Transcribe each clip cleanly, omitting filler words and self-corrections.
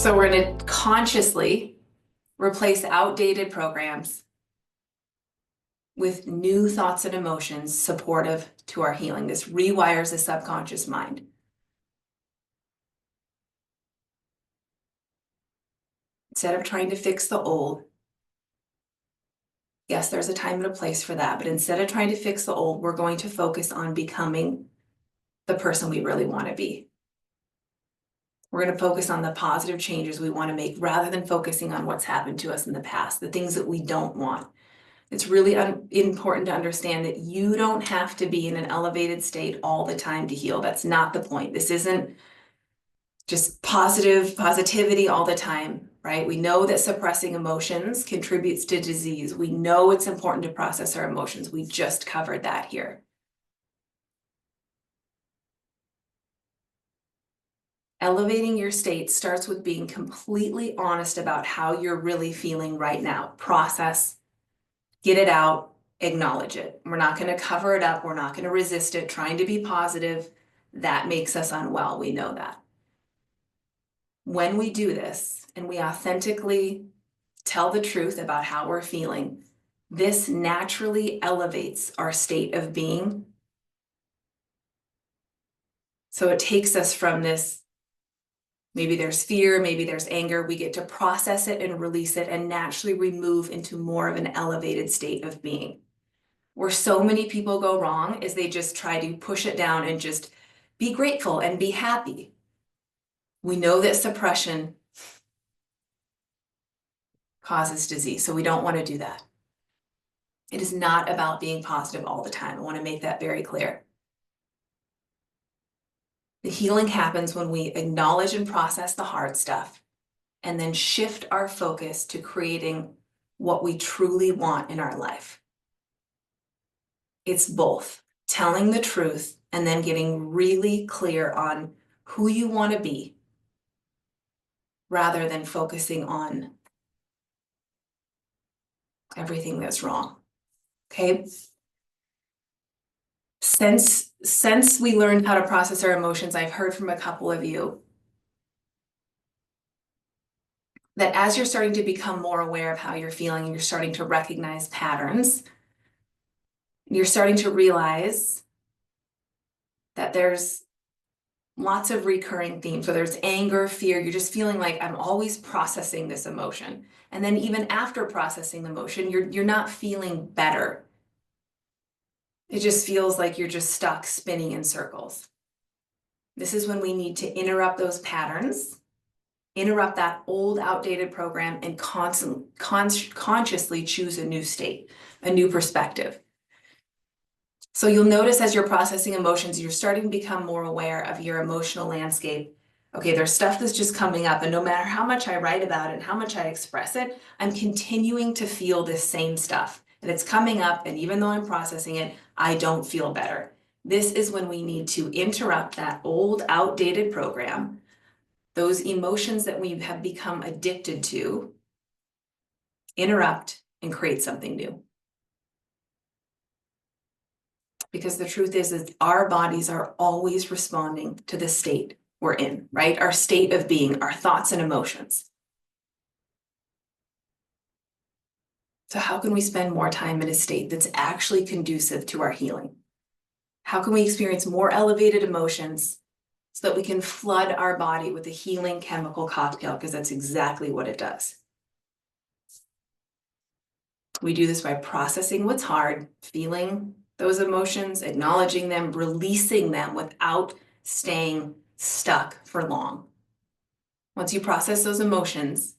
So we're going to consciously replace outdated programs with new thoughts and emotions supportive to our healing. This rewires the subconscious mind. Instead of trying to fix the old, yes, there's a time and a place for that, but instead of trying to fix the old, we're going to focus on becoming the person we really want to be. We're going to focus on the positive changes we want to make rather than focusing on what's happened to us in the past, the things that we don't want. It's really important to understand that you don't have to be in an elevated state all the time to heal. That's not the point. This isn't just positivity all the time, right? We know that suppressing emotions contributes to disease. We know it's important to process our emotions. We just covered that here. Elevating your state starts with being completely honest about how you're really feeling right now. Process, get it out, acknowledge it. We're not going to cover it up. We're not going to resist it. Trying to be positive, that makes us unwell. We know that. When we do this and we authentically tell the truth about how we're feeling, this naturally elevates our state of being. So it takes us from this, maybe there's fear, maybe there's anger, we get to process it and release it and naturally remove into more of an elevated state of being. Where so many people go wrong is they just try to push it down and just be grateful and be happy. We know that suppression causes disease, so we don't want to do that. It is not about being positive all the time. I want to make that very clear. The healing happens when we acknowledge and process the hard stuff and then shift our focus to creating what we truly want in our life. It's both telling the truth and then getting really clear on who you want to be rather than focusing on everything that's wrong. Okay? Since we learned how to process our emotions, I've heard from a couple of you that as you're starting to become more aware of how you're feeling and you're starting to recognize patterns, you're starting to realize that there's lots of recurring themes. So there's anger, fear, you're just feeling like I'm always processing this emotion. And then even after processing the emotion, you're not feeling better. It just feels like you're just stuck spinning in circles. This is when we need to interrupt those patterns, interrupt that old outdated program and consciously choose a new state, a new perspective. So you'll notice as you're processing emotions, you're starting to become more aware of your emotional landscape. Okay, there's stuff that's just coming up, and no matter how much I write about it and how much I express it, I'm continuing to feel this same stuff. And it's coming up, and even though I'm processing it, I don't feel better. This is when we need to interrupt that old, outdated program, those emotions that we have become addicted to, interrupt and create something new. Because the truth is our bodies are always responding to the state we're in, right? Our state of being, our thoughts and emotions. So how can we spend more time in a state that's actually conducive to our healing? How can we experience more elevated emotions so that we can flood our body with a healing chemical cocktail? Because that's exactly what it does. We do this by processing what's hard, feeling those emotions, acknowledging them, releasing them without staying stuck for long. Once you process those emotions,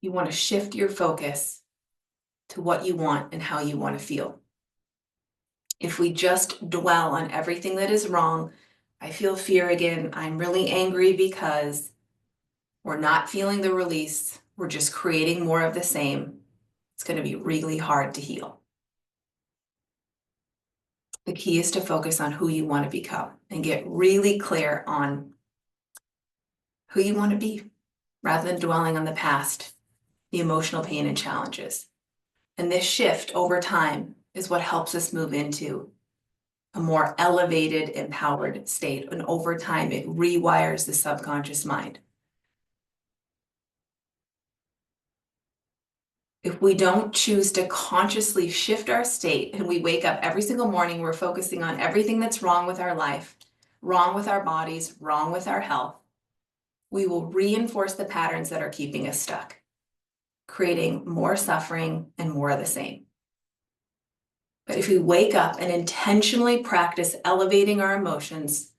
you want to shift your focus to what you want and how you want to feel. If we just dwell on everything that is wrong, I feel fear again, I'm really angry because we're not feeling the release, we're just creating more of the same, it's going to be really hard to heal. The key is to focus on who you want to become and get really clear on who you want to be rather than dwelling on the past, the emotional pain and challenges. And this shift over time is what helps us move into a more elevated, empowered state. And over time, it rewires the subconscious mind. If we don't choose to consciously shift our state and we wake up every single morning, we're focusing on everything that's wrong with our life, wrong with our bodies, wrong with our health, we will reinforce the patterns that are keeping us stuck, creating more suffering and more of the same. But if we wake up and intentionally practice elevating our emotions,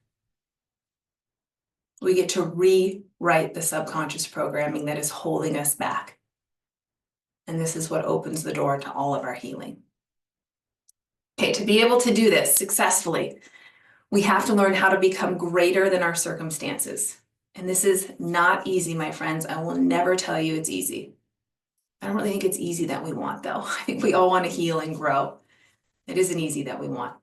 we get to rewrite the subconscious programming that is holding us back. And this is what opens the door to all of our healing. Okay, to be able to do this successfully, we have to learn how to become greater than our circumstances. And this is not easy, my friends. I will never tell you it's easy. I don't really think it's easy that we want, though. I think we all want to heal and grow. It isn't easy that we want.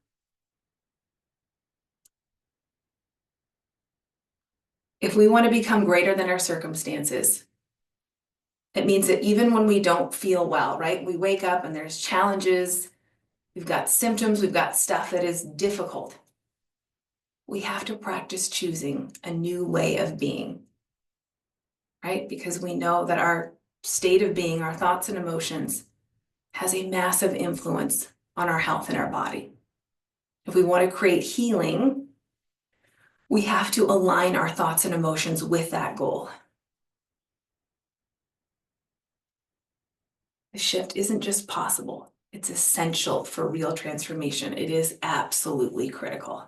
If we want to become greater than our circumstances, it means that even when we don't feel well, right? We wake up and there's challenges, we've got symptoms, we've got stuff that is difficult. We have to practice choosing a new way of being, right? Because we know that our state of being, our thoughts and emotions, has a massive influence on our health and our body. If we want to create healing, we have to align our thoughts and emotions with that goal. The shift isn't just possible, it's essential for real transformation. It is absolutely critical.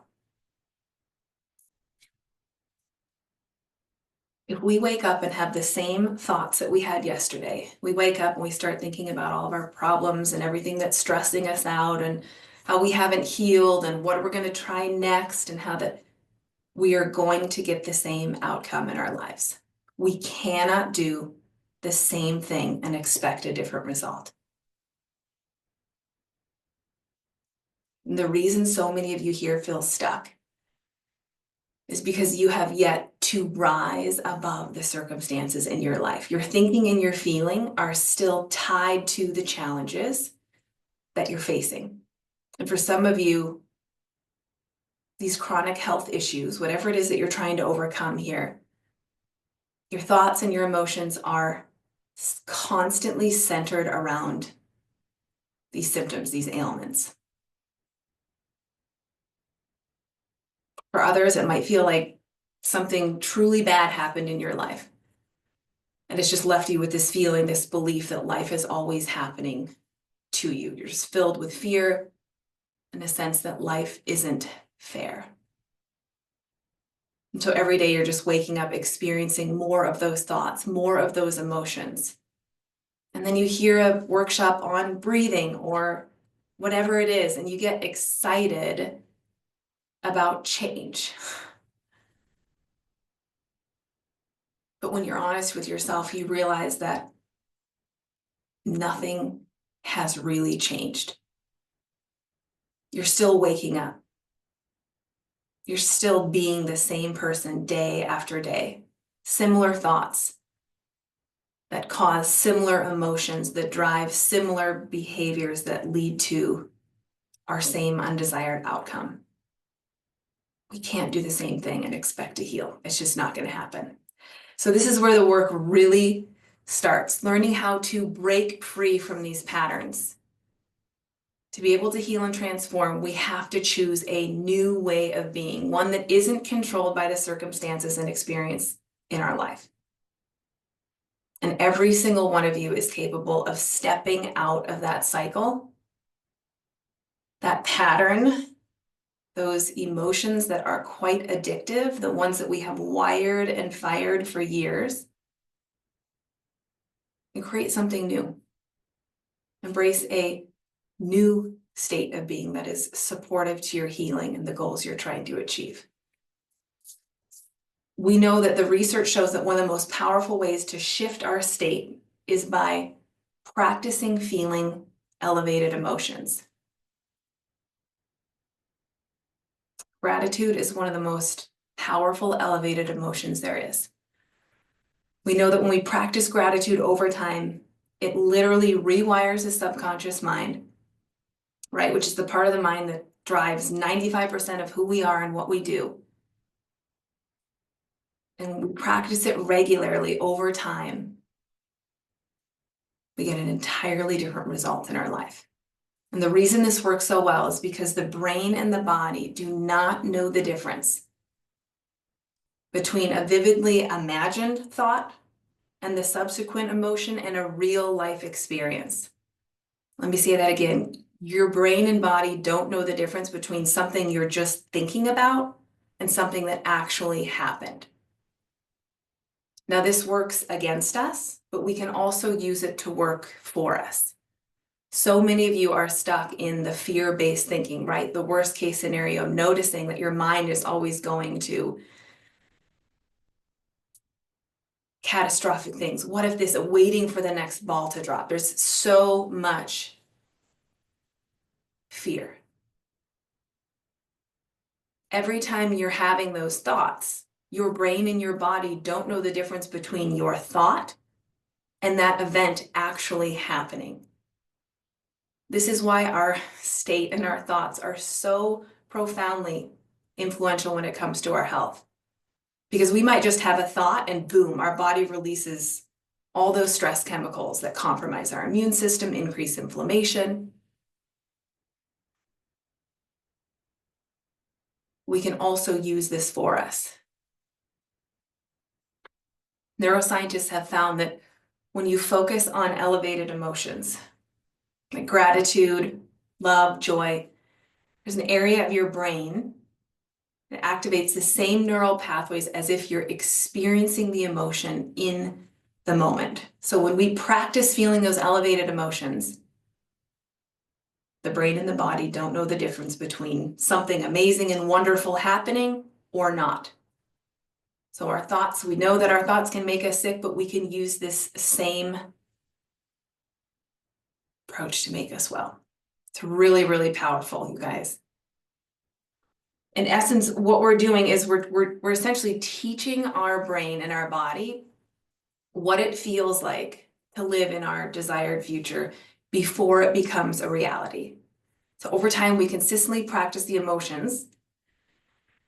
If we wake up and have the same thoughts that we had yesterday, we wake up and we start thinking about all of our problems and everything that's stressing us out and how we haven't healed and what we're going to try next and how that we are going to get the same outcome in our lives. We cannot do the same thing and expect a different result. And the reason so many of you here feel stuck is because you have yet to rise above the circumstances in your life. Your thinking and your feeling are still tied to the challenges that you're facing. And for some of you, these chronic health issues, whatever it is that you're trying to overcome here, your thoughts and your emotions are constantly centered around these symptoms, these ailments. For others, it might feel like something truly bad happened in your life. And it's just left you with this feeling, this belief that life is always happening to you. You're just filled with fear and a sense that life isn't fair. And so every day you're just waking up, experiencing more of those thoughts, more of those emotions. And then you hear a workshop on breathing or whatever it is, and you get excited about change. But when you're honest with yourself, you realize that nothing has really changed. You're still waking up. You're still being the same person day after day. Similar thoughts that cause similar emotions, that drive similar behaviors that lead to our same undesired outcome. We can't do the same thing and expect to heal. It's just not going to happen. So this is where the work really starts, learning how to break free from these patterns. To be able to heal and transform, we have to choose a new way of being, one that isn't controlled by the circumstances and experience in our life. And every single one of you is capable of stepping out of that cycle, that pattern, those emotions that are quite addictive, the ones that we have wired and fired for years, and create something new. Embrace a new state of being that is supportive to your healing and the goals you're trying to achieve. We know that the research shows that one of the most powerful ways to shift our state is by practicing feeling elevated emotions. Gratitude is one of the most powerful elevated emotions there is. We know that when we practice gratitude over time, it literally rewires the subconscious mind, right? Which is the part of the mind that drives 95% of who we are and what we do, and we practice it regularly over time, we get an entirely different result in our life. And the reason this works so well is because the brain and the body do not know the difference between a vividly imagined thought and the subsequent emotion and a real life experience. Let me say that again. Your brain and body don't know the difference between something you're just thinking about and something that actually happened. Now, this works against us, but we can also use it to work for us. So many of you are stuck in the fear-based thinking, right? The worst case scenario, noticing that your mind is always going to catastrophic things. What if this, waiting for the next ball to drop? There's so much fear. Every time you're having those thoughts, your brain and your body don't know the difference between your thought and that event actually happening. This is why our state and our thoughts are so profoundly influential when it comes to our health. Because we might just have a thought and boom, our body releases all those stress chemicals that compromise our immune system, increase inflammation. We can also use this for us. Neuroscientists have found that when you focus on elevated emotions, like gratitude, love, joy, there's an area of your brain that activates the same neural pathways as if you're experiencing the emotion in the moment. So when we practice feeling those elevated emotions, the brain and the body don't know the difference between something amazing and wonderful happening or not. So our thoughts, we know that our thoughts can make us sick, but we can use this same approach to make us well. It's really, really powerful, you guys. In essence, what we're doing is we're essentially teaching our brain and our body what it feels like to live in our desired future before it becomes a reality. So over time, we consistently practice the emotions,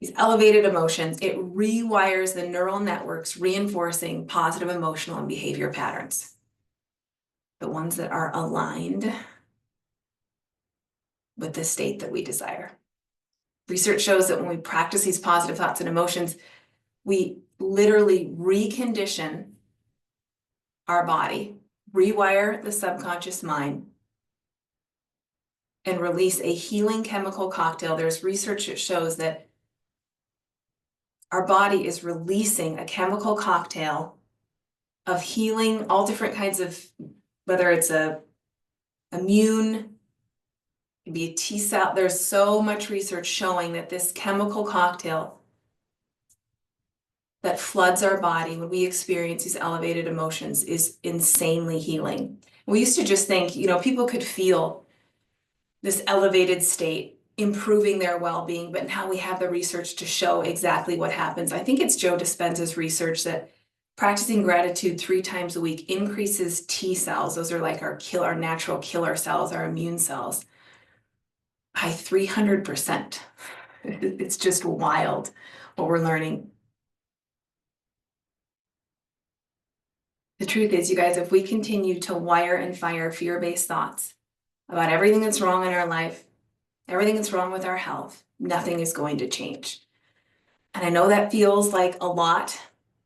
these elevated emotions. It rewires the neural networks, reinforcing positive emotional and behavior patterns, the ones that are aligned with the state that we desire. Research shows that when we practice these positive thoughts and emotions, we literally recondition our body, rewire the subconscious mind, and release a healing chemical cocktail. There's research that shows that our body is releasing a chemical cocktail of healing, all different kinds of, whether it's a immune, it'd be a T cell. There's so much research showing that this chemical cocktail that floods our body when we experience these elevated emotions is insanely healing. We used to just think, people could feel this elevated state improving their well-being, but now we have the research to show exactly what happens. I think it's Joe Dispenza's research that practicing gratitude 3 times a week increases T cells. Those are like our natural killer cells, our immune cells, by 300%. It's just wild what we're learning. The truth is, you guys, if we continue to wire and fire fear-based thoughts about everything that's wrong in our life, everything that's wrong with our health, nothing is going to change. And I know that feels like a lot.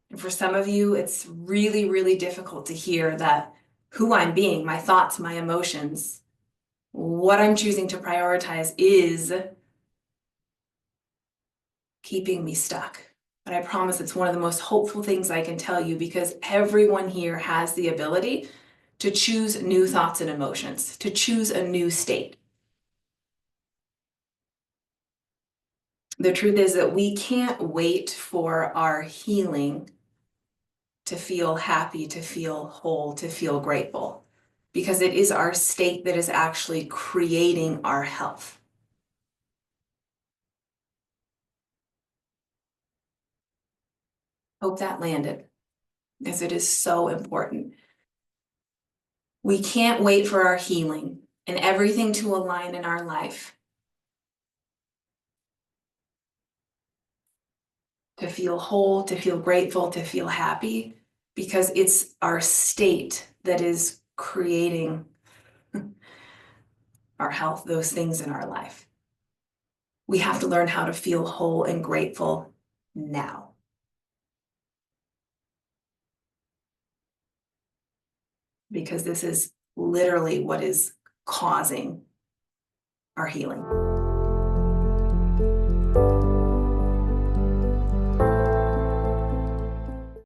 And for some of you, it's really, really difficult to hear that who I'm being, my thoughts, my emotions, what I'm choosing to prioritize is keeping me stuck. But I promise it's one of the most hopeful things I can tell you, because everyone here has the ability to choose new thoughts and emotions, to choose a new state. The truth is that we can't wait for our healing to feel happy, to feel whole, to feel grateful, because it is our state that is actually creating our health. Hope that landed, because it is so important. We can't wait for our healing and everything to align in our life to feel whole, to feel grateful, to feel happy, because it's our state that is creating our health, those things in our life. We have to learn how to feel whole and grateful now. Because this is literally what is causing our healing.